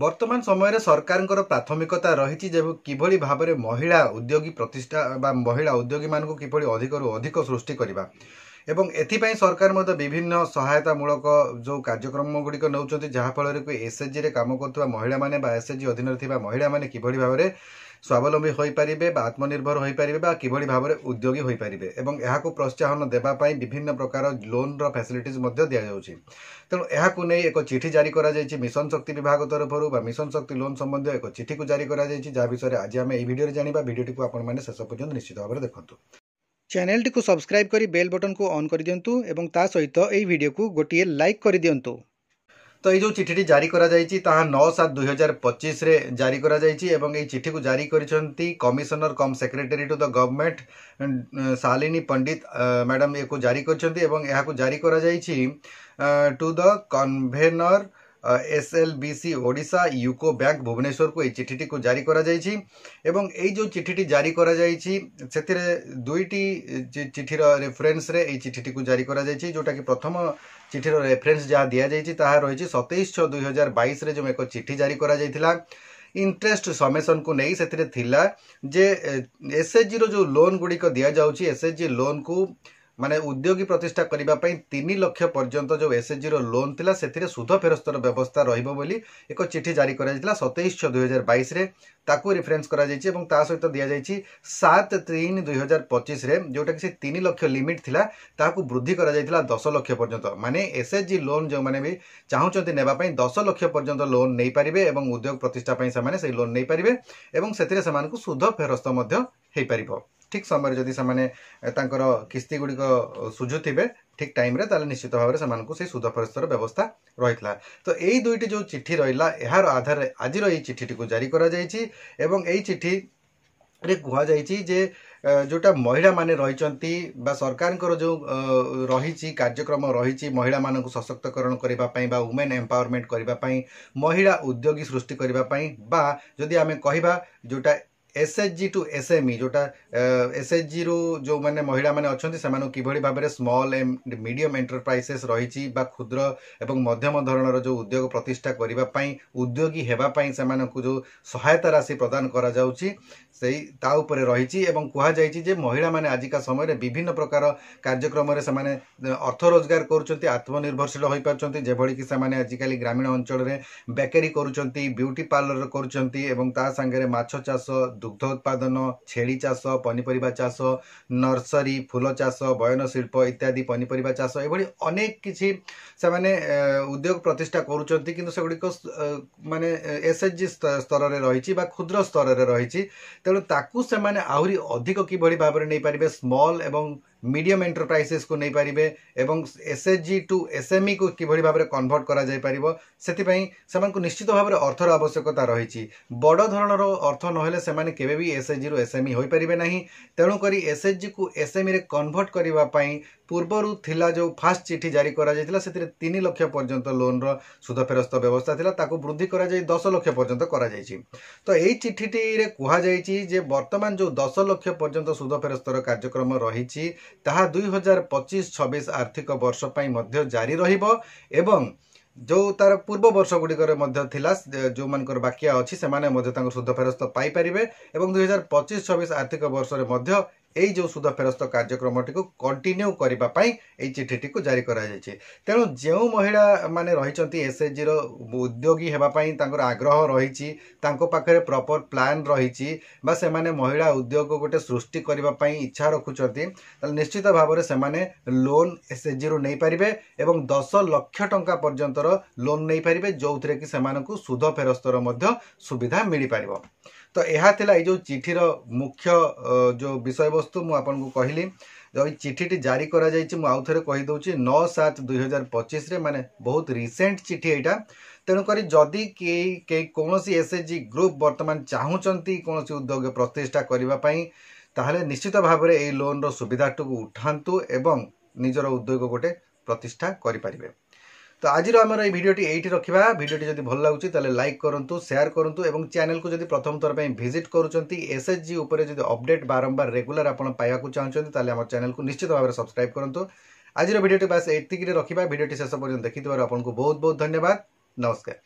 वर्तमान समय सरकार प्राथमिकता रही किभली भाव में महिला उद्योगी प्रतिष्ठा महिला उद्योगी मान किभली अधिक अधिक सृष्टि करवा एवं एथिपाई सरकार विभिन्न सहायतामूलक जो कार्यक्रम गुड़िक नौ जहाँफल कि एसएचजी काम कर महिला माने एसएचजी अधीन महिला माने किभली भाव में स्वावलंबी हो पारे आत्मनिर्भर हो पारे किभली भाव में उद्योगी हो पारे एवं यहाँ प्रोत्साहन देवाई विभिन्न प्रकार लोन फैसिलिटीज दि जाऊँगी। तेणु यहाँ नहीं एक चिठी जारी करा जायछि मिशन शक्ति विभाग तरफ मिशन शक्ति लोन संबंधी एक चिठी को जारी करा जायछि जहाँ विषय आज आम यह वीडियो जाना वीडियो को आपण मैंने शेष पर्यंत निश्चित भाव में देखु। चैनल टी सब्सक्राइब करी बेल बटन को ऑन कर दियंतु एवं ता सहित एई वीडियो को गोटिए लाइक कर दियंतु। तो ये जो चिठी जारी करा जायछि ताहा 9/7/2025 रे जारी करा जायछि एवं ये चिठी को जारी करिसंती commissioner cum secretary to the government Shalini Pandit madam ये को जारी करिसंती एवं यहाँ को जारी करा जायछि to the convener SLBC Odisha UCO bank Bhubaneswar को ये चिठी को जारी करा जायछि एवं ये जो चिठी जारी करा जायछि सेतिरे दुईटी चिठीर रेफरेंस रे ये चिठी को जारी करा जायछि जोटा कि प्रथम चिठीर रेफरेंस जहाँ दि जायछि ताहा रहिछि 27/6/2022 रे जो एक चिठी जारी करा जायथिला इंटरेस्ट समेसन को नहीं से थिला जे एसएचजी रो जो लोन गुड़िक दि जाउछि एसएचजी लोन को माने उद्योगी प्रतिष्ठा करने 3 लाख पर्यंत जो एसएचजी रो लोन थिला सेथिरे सुध फेरस्तर व्यवस्था रहिबो बोली एक चिठी जारी करा जायतिला 27/6/2022 रे ताकू रेफरेंस करा जायछि एवं ता सहित दिया जायछि 7/3/2025 रे जोटा कि से 3 लाख लिमिट थिला ताकू वृद्धि करा जायतिला 10 लाख पर्यंत माने एसएचजी लोन जो माने भी चाहुचंती नेबा पई 10 लाख पर्यंत लोन नै परिबे एवं उद्योग प्रतिष्ठा पई से माने से लोन नै परिबे एवं सेथिरे से मानकु सुध फेरस्त मध्य हेइ परिबो। ठीक समय जदि से किस्ती गुड़िक सुझुवे ठीक टाइम रे ताले निश्चित भाव में से सुध फेरस्तर व्यवस्था रही। तो यही दुईटी जो चिठी रहा यार आधार आज ये चिठी को जारी करा जायछि एवं यही चिठी रे कहा जायछि जे जोटा महिला माने रहिचंती बा सरकार जो रही कार्यक्रम रही महिला मानक सशक्तकरण करबा पई बा वुमेन एम्पावरमेंट करबा पई महिला उद्योगी सृष्टि करबा पई बा जदि आमे कहिबा जोटा एसएचजी टू एसएमई जोटा एसएचजी रू जो माने महिला माने अच्छी से किभली भाव में स्मॉल एंड मीडियम एंटरप्राइजेस रही क्षुद्र एवं मध्यम धरणर जो उद्योग प्रतिष्ठा करने उद्योगी हेबापी से जो सहायता राशि प्रदान करा जाउछि से ता उपरे रही एवं कहा जायछि जे महिला माने आजिका समय विभिन्न प्रकार कार्यक्रम से माने अर्थ रोजगार करुछंती आत्मनिर्भरशील हो पारछंती जेभली कि से माने आजिकली ग्रामीण अंचल रे बेकरी करुछंती ब्यूटी पार्लर करुछंती एवं ता संगे माछ चाष दुग्ध उत्पादन छेली चाष पनीपरिबा चाष नर्सरी फूल चाष बयन शिल्प इत्यादि पनीपरिबा चाष एभली अनेक किछि से माने उद्योग प्रतिष्ठा करुछंती किंतु सेगुडिक माने एसएचजी स्तर रे रहिछि बा क्षुद्र स्तर रे रहिछि तेणु ताकू से माने आहुरी अधिक किभली भाव में नहीं पारिबे स्मॉल एवं मीडियम एंटरप्राइजेस को नहीं पारिबे एवं एसएचजी टू एसएमई को किभली भाव में कन्वर्ट करा जाय पारिबो सेतिपई सेमानकु निश्चित भाव में अर्थर आवश्यकता रही बड़ धरणर अर्थ नहेले सेमाने केबे भी एसएचजी रो एसएमई होई पारिबे नाही तेणु करी एसएचजी को एसएमई रे कन्वर्ट करबा पई पूर्वरु थिला जो फास्ट चिठी जारी करा जायतिला सेतिरे 3 लाख पर्यंत लोन रो सुध फेरस्त व्यवस्था थिला ताकू वृद्धि करा जाय 10 लाख पर्यंत करा जायछि। तो एई चिठीटी रे कुहा जायछि जे वर्तमान जो 10 लाख पर्यंत सुध फेरस्तर कार्यक्रम रहिछि ताहा 2025-26 आर्थिक वर्ष पई मध्य जारी रहिबो एवं जो तार पूर्व वर्ष गुड़िकर जो मानकर बाकिया अच्छी से सुध फेरस्त पाई पारिबे एवं 2025-26 आर्थिक वर्ष रे यही जो सुध फेरस्त कार्यक्रम टी कंटिन्यू करने चिठी को जारी करा जायछि। तेणु जो महिला माने रहिचंती एसएचजी रो उद्योगी हेबापई आग्रह रही पाखे प्रॉपर प्लान रही से माने महिला उद्योग गोटे सृष्टि करने इच्छा रखुचंती निश्चित भाव में से लोन एसएचजी रो नहीं पारिबे एवं 10 लाख टंका पर्यंतर लोन नहीं पारिबे जो थे कि सेमानकु सुध फेरस्तर मध्य सुविधा मिल पारिबो। तो यह थिला जो चिठीर मुख्य जो विषय वस्तु मुझे आपको कहली जो चिठी जारी करा जायछि मु आउ थरे कहि दउछि 9/7/2025 रे माने बहुत रिसेंट चिठी एटा तेणुक जदि के कौनसी एसएचजी ग्रुप वर्तमान चाहूचंती कौनसी उद्योग प्रतिष्ठा करने ताहले निश्चित भाव में यह लोन रो सुविधा टू उठांतु एवं निजर उद्योग गोटे प्रतिष्ठा करें। तो आज आमर भिडियोटी ये रखा भिडियोटी जब भल लगुच लाइक करूँ शेयर करूँ और चैनल को जब प्रथम थर पर विजिट करुँच एसएचजी उपर जो अपडेट बारंबार रेगुलर आप पाइबा चाहते आम चैनल को निश्चित भाव में सब्सक्राइब करूँ। आज भिडियोटी बास एतिक रखा भिडियोटी शेष पर्यटन देखि आपको बहुत बहुत धन्यवाद। नमस्कार।